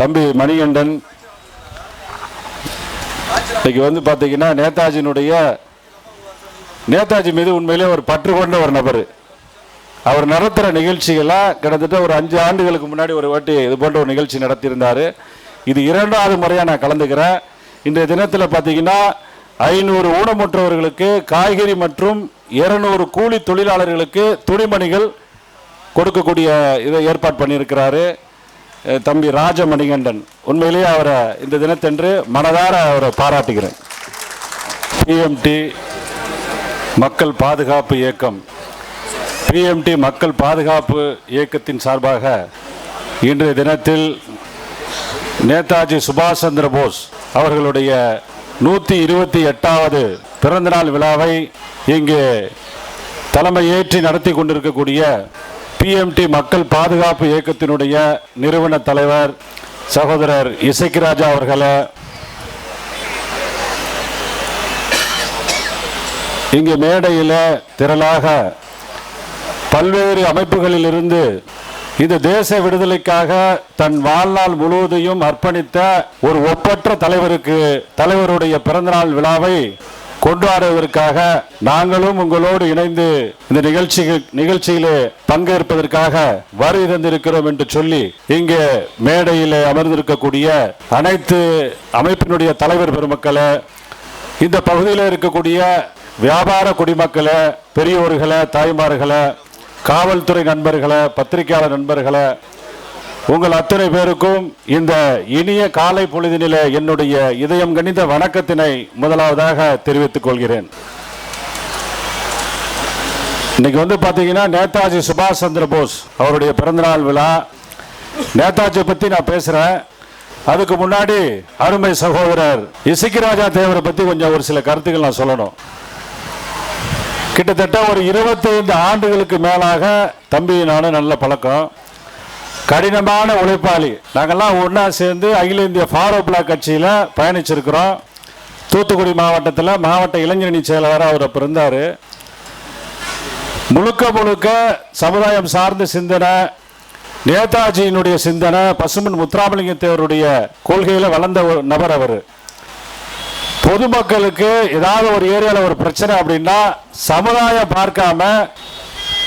தம்பி மணிகண்டன் இன்னைக்கு பார்த்தீங்கன்னா நேதாஜி மீது உண்மையிலே ஒரு பற்று கொண்ட ஒரு நபர். அவர் நடத்துகிற நிகழ்ச்சிகளாக கிட்டத்தட்ட ஒரு 5 ஆண்டுகளுக்கு முன்னாடி ஒரு வாட்டி இது போன்ற ஒரு நிகழ்ச்சி நடத்தியிருந்தார். இது 2வது முறையாக நான் கலந்துக்கிறேன். இன்றைய தினத்தில் பார்த்தீங்கன்னா 500 ஊனமுற்றவர்களுக்கு காய்கறி மற்றும் 200 கூலி தொழிலாளர்களுக்கு துணிமணிகள் கொடுக்கக்கூடிய இதை ஏற்பாடு பண்ணியிருக்கிறாரு தம்பி ராஜமணிகண்டன். உண்மையிலேயே அவரை இந்த தினத்தன்று மனதார அவரை பாராட்டுகிறேன். பிஎம்டி மக்கள் பாதுகாப்பு இயக்கம் பிஎம்டி மக்கள் பாதுகாப்பு இயக்கத்தின் சார்பாக இன்றைய தினத்தில் நேதாஜி சுபாஷ் சந்திர போஸ் அவர்களுடைய 128வது பிறந்தநாள் விழாவை இங்கே தலைமையேற்றி நடத்தி கொண்டிருக்கக்கூடிய பிஎம்டி மக்கள் பாதுகாப்பு இயக்கத்தினுடைய நிறுவன தலைவர் சகோதரர் இசக்கிராஜா அவர்களை இங்கே மேடையில் திரளாக பல்வேறு அமைப்புகளில் இருந்து இந்த தேச விடுதலைக்காக தன் வாழ்நாள் முழுவதையும் அர்ப்பணித்த ஒரு ஒப்பற்ற தலைவருடைய பிறந்தநாள் விழாவை கொண்டாடுவதற்காக நாங்களும் உங்களோடு இணைந்து இந்த நிகழ்ச்சியிலே பங்கேற்பதற்காக வருகை தந்திருக்கிறோம் என்று சொல்லி இங்கே மேடையில் அமர்ந்திருக்கக்கூடிய அனைத்து அமைப்பினுடைய தலைவர் பெருமக்களை, இந்த பகுதியில் இருக்கக்கூடிய வியாபார குடிமக்களை, பெரியோர்களை, தாய்மார்களை, காவல்துறை நண்பர்களை, பத்திரிகையாளர் நண்பர்களை, உங்கள் அத்தனை பேருக்கும் இந்த இனிய காலை பொழுதினிலே என்னுடைய இதயம் கனிந்த வணக்கத்தினை முதலாவதாக தெரிவித்துக் கொள்கிறேன். இன்னைக்கு பார்த்தீங்கன்னா நேதாஜி சுபாஷ் சந்திர போஸ் அவருடைய பிறந்தநாள் விழா. நேதாஜியை பற்றி நான் பேசுகிறேன். அதுக்கு முன்னாடி அருமை சகோதரர் இசக்கிராஜா தேவரை பற்றி கொஞ்சம் ஒரு சில கருத்துக்கள் நான் சொல்லணும். கிட்டத்தட்ட ஒரு 25 ஆண்டுகளுக்கு மேலாக தம்பி நானும் நல்ல பழக்கம், கடினமான உழைப்பாளி. நாங்கள்லாம் ஒன்றா சேர்ந்து அகில இந்திய ஃபார்வர்ட் பிளாக் கட்சியில் பயணிச்சிருக்கிறோம். தூத்துக்குடி மாவட்டத்தில் மாவட்ட இளைஞரணி செயலாளராக அவர் அப்போ இருந்தார். முழுக்க சமுதாயம் சார்ந்த சிந்தனை, நேதாஜியினுடைய சிந்தனை, பசுமன் முத்துராமலிங்க தேவருடைய கொள்கையில் வளர்ந்த ஒரு நபர் அவர். பொதுமக்களுக்கு ஏதாவது ஒரு ஏரியாவில் ஒரு பிரச்சனை அப்படின்னா சமுதாயம் பார்க்காம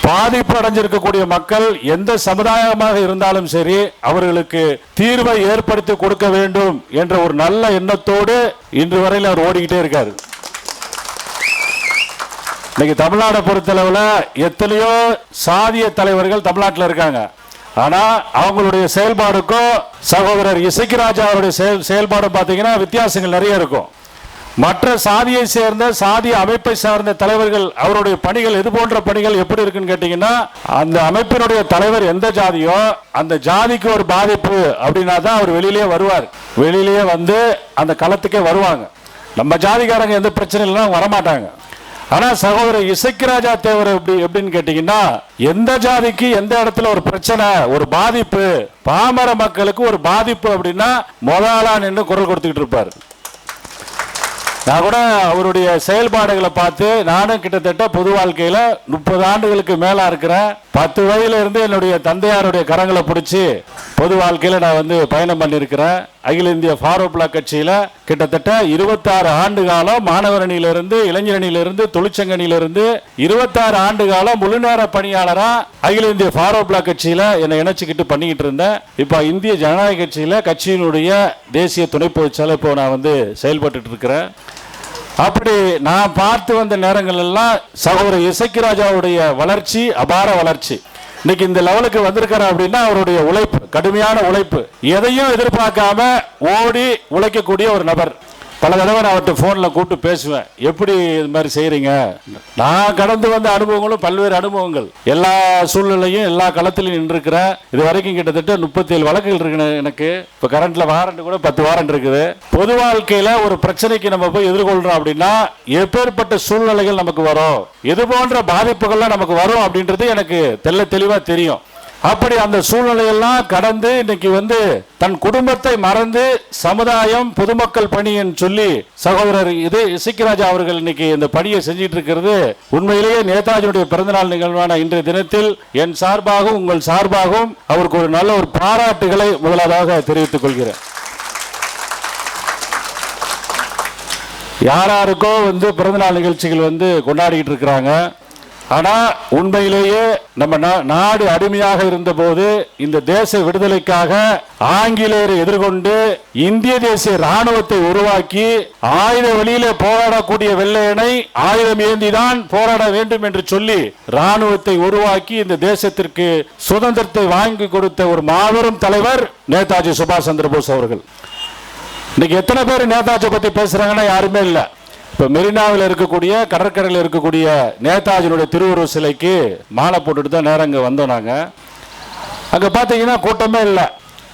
பாதிப்பு அடைஞ்சிருக்கக்கூடிய மக்கள் எந்த சமுதாயமாக இருந்தாலும் சரி அவர்களுக்கு தீர்வை ஏற்படுத்தி கொடுக்க வேண்டும் என்ற ஒரு நல்ல எண்ணத்தோடு இன்று வரையில் அவர் ஓடிக்கிட்டே இருக்காரு. இன்னைக்கு தமிழ்நாடை பொறுத்தளவில் எத்தனையோ சாதிய தலைவர்கள் தமிழ்நாட்டில் இருக்காங்க. ஆனா அவங்களுடைய செயல்பாடுக்கும் சகோதரர் இசக்கிராஜா அவருடைய செயல்பாடும் பார்த்தீங்கன்னா வித்தியாசங்கள் நிறைய இருக்கும். மற்ற சாதியை சேர்ந்த சாதிய அமைப்பை சார்ந்த தலைவர்கள் அவருடைய பணிகள் எது போன்ற பணிகள் எப்படி இருக்குன்னு கேட்டீங்கன்னா, அந்த அமைப்பினுடைய தலைவர் எந்த ஜாதியோ அந்த ஜாதிக்கு ஒரு பாதிப்பு அப்படின்னா தான் அவர் வெளியிலேயே வருவார். வெளியிலேயே வந்து அந்த களத்துக்கே வருவாங்க. நம்ம ஜாதிக்காரங்க எந்த பிரச்சனை இல்லைன்னா வரமாட்டாங்க. ஆனா சகோதரர் இசக்கிராஜா தேவர் எப்படின்னு கேட்டீங்கன்னா, எந்த ஜாதிக்கு எந்த இடத்துல ஒரு பிரச்சனை, ஒரு பாதிப்பு, பாமர மக்களுக்கு ஒரு பாதிப்பு அப்படின்னா முதலா நின்று குரல் கொடுத்துக்கிட்டு இருப்பார். நான் கூட அவருடைய செயல்பாடுகளை பார்த்து நானும் கிட்டத்தட்ட பொது வாழ்க்கையில் 30 ஆண்டுகளுக்கு மேல இருக்கிறேன். 10 வயதுல இருந்து என்னுடைய தந்தையாருடைய கரங்களை பிடிச்சி பொது வாழ்க்கையில் நான் பயணம் பண்ணியிருக்கிறேன். அகில இந்திய ஃபார்வர்ட் பிளாக் கட்சியில் கிட்டத்தட்ட 26 ஆண்டு காலம் மாணவர் அணியிலிருந்து, இளைஞர் அணியிலிருந்து, தொழிற்சங்க அணியிலிருந்து 26 ஆண்டு காலம் முழுநேர பணியாளராக அகில இந்திய ஃபார்வர்ட் பிளாக் கட்சியில் என்னை இணைச்சிக்கிட்டு பண்ணிக்கிட்டு இருந்தேன். இப்போ இந்திய ஜனநாயக கட்சியில் கட்சியினுடைய தேசிய துணை பொதுச் செயலாளர் இப்போ நான் செயல்பட்டு இருக்கிறேன். அப்படி நான் பார்த்து வந்த நேரங்கள் எல்லாம் சகோதரர் இசக்கிராஜாவுடைய வளர்ச்சி அபார வளர்ச்சி. இன்னைக்கு இந்த லெவலுக்கு வந்திருக்கிறார் அப்படின்னா அவருடைய உழைப்பு, கடுமையான உழைப்பு, எதையும் எதிர்பார்க்காம ஓடி உழைக்கக்கூடிய ஒரு நபர். பல தடவை நான் அவர்கிட்ட ஃபோனில் கூப்பிட்டு பேசுவேன், எப்படி இது மாதிரி செய்கிறீங்க. நான் கடந்து வந்த அனுபவங்களும் பல்வேறு அனுபவங்கள், எல்லா சூழ்நிலையும் எல்லா களத்திலையும் நின்றுருக்கிறேன். இது வரைக்கும் கிட்டத்தட்ட 37 வழக்குகள் இருக்கு எனக்கு. இப்போ கரண்ட்ல வாரண்ட் கூட 10 வாரண்ட் இருக்குது. பொது வாழ்க்கையில் ஒரு பிரச்சனைக்கு நம்ம போய் எதிர்கொள்கிறோம் அப்படின்னா எப்பேற்பட்ட சூழ்நிலைகள் நமக்கு வரும், எது போன்ற பாதிப்புகள்லாம் நமக்கு வரும் அப்படின்றது எனக்கு தெளிவாக தெரியும். அப்படி அந்த சூழ்நிலையெல்லாம் கடந்து இன்னைக்கு வந்து தன் குடும்பத்தை மறந்து சமுதாயம் பொதுமக்கள் பணின்னு சொல்லி சகோதரர் இசக்கிராஜா அவர்கள் இன்னைக்கு இந்த பணியை செஞ்சிட்டு இருக்கிறது உண்மையிலேயே நேதாஜியுடைய பிறந்தநாள் நிகழ்வான இன்றைய தினத்தில் என் சார்பாகவும் உங்கள் சார்பாகவும் அவருக்கு ஒரு நல்ல ஒரு பாராட்டுகளை முதலாவதாக தெரிவித்துக் கொள்கிறேன். யாராருக்கோ வந்து பிறந்தநாள் நிகழ்ச்சிகள் வந்து கொண்டாடிட்டு இருக்கிறாங்க. ஆனா உண்மையிலேயே நம்ம நாடு அடிமையாக இருந்த போது இந்த தேச விடுதலைக்காக ஆங்கிலேயரை எதிர்கொண்டு இந்திய தேசிய ராணுவத்தை உருவாக்கி ஆயுத வழியிலே போராடக்கூடிய வெள்ளையனை ஆயுதம் ஏந்திதான் போராட வேண்டும் என்று சொல்லி ராணுவத்தை உருவாக்கி இந்த தேசத்திற்கு சுதந்திரத்தை வாங்கி கொடுத்த ஒரு மாபெரும் தலைவர் நேதாஜி சுபாஷ் சந்திர போஸ் அவர்கள். இன்னைக்கு எத்தனை பேர் நேதாஜி பத்தி பேசுறாங்கன்னா யாருமே இல்லை. இப்ப மெரினாவில் இருக்கக்கூடிய கடற்கரையில் இருக்கக்கூடிய நேதாஜியுடைய திருவுருவ சிலைக்கு மாலை போட்டுட்டு தான் நேரம் இங்க வந்தோம். நாங்க அங்க பாத்தீங்கன்னா கூட்டமே இல்லை.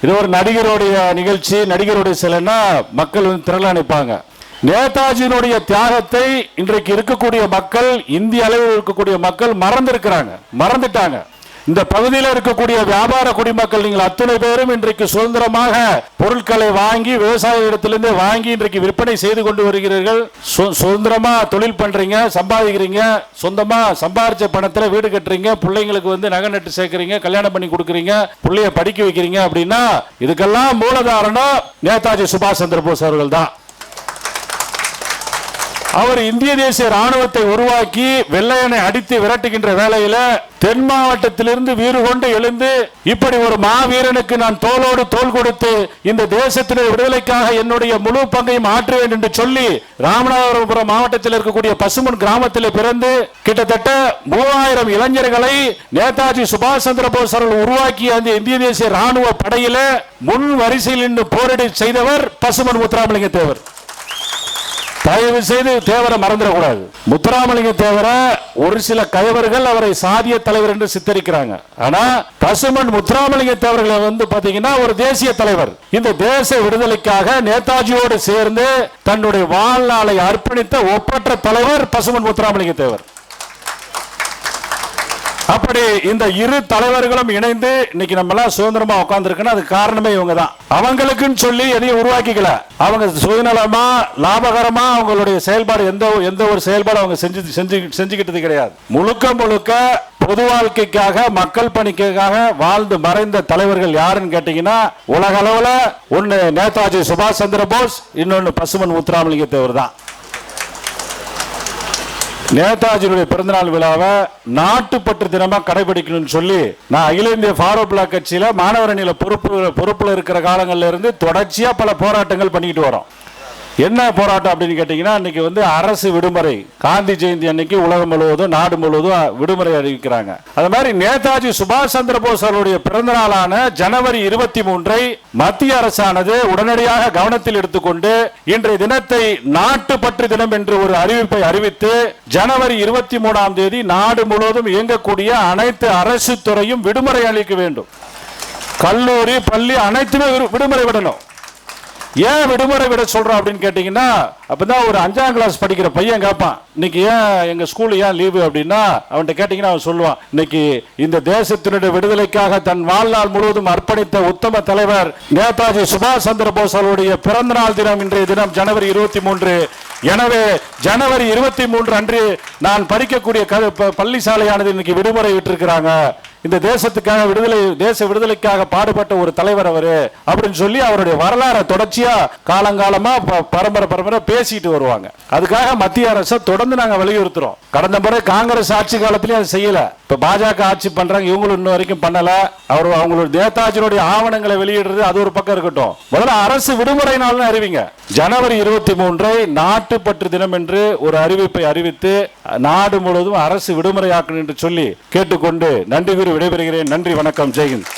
இது ஒரு நடிகருடைய நிகழ்ச்சி, நடிகருடைய சிலைன்னா மக்கள் வந்து திரள நினைப்பாங்க. நேதாஜியினுடைய தியாகத்தை இன்றைக்கு இருக்கக்கூடிய மக்கள், இந்திய அளவில் இருக்கக்கூடிய மக்கள் மறந்துட்டாங்க. இந்த பகுதியில் இருக்கக்கூடிய வியாபார குடிமக்கள் நீங்கள் அத்தனை பேரும் இன்றைக்கு சுதந்திரமாக பொருட்களை வாங்கி விவசாய இடத்திலிருந்து வாங்கி இன்றைக்கு விற்பனை செய்து கொண்டு வருகிறீர்கள். சுதந்திரமா தொழில் பண்றீங்க, சம்பாதிக்கிறீங்க, சொந்தமா சம்பாதிச்ச பணத்துல வீடு கட்டுறீங்க, பிள்ளைங்களுக்கு வந்து நகை நட்டு சேர்க்கிறீங்க, கல்யாணம் பண்ணி கொடுக்குறீங்க, பிள்ளைய படிக்க வைக்கிறீங்க. அப்படின்னா இதுக்கெல்லாம் மூலதாரணம் நேதாஜி சுபாஷ் சந்திர போஸ் அவர்கள் தான். அவர் இந்திய தேசிய ராணுவத்தை உருவாக்கி வெள்ளையனை அடித்து விரட்டுகின்ற வேளையில தென் மாவட்டத்திலிருந்து வீறு கொண்டு எழுந்து இப்படி ஒரு மாவீரனுக்கு நான் தோளோடு தோள் கொடுத்து இந்த தேசத்தினுடைய விடுதலைக்காக என்னுடைய முழு பங்கையும் ஆற்றுவேன் என்று சொல்லி ராமநாதபுரம் மாவட்டத்தில் இருக்கக்கூடிய பசுமன் கிராமத்தில் பிறந்து கிட்டத்தட்ட 3000 இளைஞர்களை நேதாஜி சுபாஷ் சந்திர போஸ் அவர்கள் உருவாக்கிய அந்த இந்திய தேசிய ராணுவ படையில முன் வரிசையில் நின்று போராடி செய்தவர் பசுமன் முத்துராமலிங்க தேவர். தயவு செய்து தேவரை மறந்துடக்கூடாது. முத்துராமலிங்க தேவர ஒரு சில கயவர்கள் அவரை சாதிய தலைவர் என்று சித்தரிக்கிறாங்க. ஆனா பசுமன் முத்துராமலிங்க தேவர்களை வந்து பாத்தீங்கன்னா ஒரு தேசிய தலைவர். இந்த தேச விடுதலைக்காக நேதாஜியோடு சேர்ந்து தன்னுடைய வாழ்நாளை அர்ப்பணித்த ஒப்பற்ற தலைவர் பசுமன் முத்துராமலிங்க தேவர். அப்படி இந்த இரு தலைவர்களும் இணைந்து இன்னைக்கு நம்ம எல்லாம் சுதந்திரமா உட்கார்ந்துருக்கோம். அதுக்கு காரணமே இவங்க தான். அவங்களுக்குன்னு சொல்லி எதையும் உருவாக்கிக்கல. அவங்க சுயநலமா லாபகரமா அவங்களுடைய செயல்பாடு எந்த ஒரு செயல்பாடு அவங்க செஞ்சுக்கிட்டது கிடையாது. முழுக்க பொது வாழ்க்கைக்காக மக்கள் பணிக்காக வாழ்ந்து மறைந்த தலைவர்கள் யாருன்னு கேட்டீங்கன்னா உலக அளவுல ஒன்னு நேதாஜி சுபாஷ் சந்திர போஸ், இன்னொன்னு பசுமன் முத்துராமலிங்க தேவர் தான். நேதாஜியுடைய பிறந்தநாள் விழாவை நாட்டுப்பற்று தினமா கடைபிடிக்கணும்னு சொல்லி நான் அகில இந்திய ஃபார்வர்ட் பிளாக் கட்சியில மாணவர் அணியில பொறுப்புல இருக்கிற காலங்கள்ல இருந்து தொடர்ச்சியா பல போராட்டங்கள் பண்ணிக்கிட்டு வரோம். என்ன போராட்டம் அப்படின்னு கேட்டீங்கன்னா இன்னைக்கு வந்து அரசு விடுமுறை, காந்தி ஜெயந்தி அன்னைக்கு உலகம் முழுவதும் நாடு முழுவதும் விடுமுறை அறிவிக்கிறாங்க. அது மாதிரி நேதாஜி சுபாஷ் சந்திர போஸ் அவருடைய பிறந்த நாளான ஜனவரி 23 மத்திய அரசானது உடனடியாக கவனத்தில் எடுத்துக்கொண்டு இன்றைய தினத்தை நாட்டுப்பற்று தினம் என்று ஒரு அறிவிப்பை அறிவித்து ஜனவரி 23 நாடு முழுவதும் இயங்கக்கூடிய அனைத்து அரசு துறையும் விடுமுறை அளிக்க வேண்டும். கல்லூரி பள்ளி அனைத்துமே விடுமுறை விடணும். ஏன் விடுமுறை விட சொல்றோம் அப்படின்னு கேட்டீங்கன்னா அப்பதான் ஒரு 5ஆம் கிளாஸ் படிக்கிற பையன் கேட்பான், இன்னைக்கு ஏன் எங்க ஸ்கூல் ஏன் லீவு அப்படின்னா அவன்கிட்ட கேட்டீங்கன்னா அவன் சொல்லுவான், இன்னைக்கு இந்த தேசத்தினுடைய விடுதலைக்காக தன் வாழ்நாள் முழுவதும் அர்ப்பணித்த உத்தம தலைவர் நேதாஜி சுபாஷ் சந்திர போஸ் அவருடைய பிறந்த நாள் தினம் இன்றைய தினம் ஜனவரி 23. எனவே ஜனவரி 23 அன்று நான் படிக்கக்கூடிய பள்ளி சாலையானது இன்னைக்கு விடுமுறை விட்டிருக்கிறாங்க. இந்த தேசத்துக்காக தேச விடுதலைக்காக பாடுபட்ட ஒரு தலைவர் அவரு அப்படின்னு சொல்லி அவருடைய வரலாறை தொடர்ச்சியா காலங்காலமா பரம்பரை பேசிட்டு வருவாங்க. அதுக்காக மத்திய அரசை தொடர்ந்து நாங்க வலியுறுத்துறோம். கடந்த முறை காங்கிரஸ் ஆட்சி காலத்திலேயே அதை செய்யல. இப்ப பாஜக ஆட்சி பண்றாங்க, இவங்களும் இன்னும் வரைக்கும் பண்ணல. அவங்களுடைய நேதாஜியுடைய ஆவணங்களை வெளியிடுறது அது ஒரு பக்கம் இருக்கட்டும், முதல்ல அரசு விடுமுறை நாள்னு அறிவிங்க. ஜனவரி 23 நாட்டுப்பற்று தினம் என்று ஒரு அறிவிப்பை அறிவித்து நாடு முழுவதும் அரசு விடுமுறையாக்கணும் என்று சொல்லி கேட்டுக்கொண்டு நன்றி கூறி விடைபெறுகிறேன். நன்றி, வணக்கம், ஜெய்ஹிந்த்.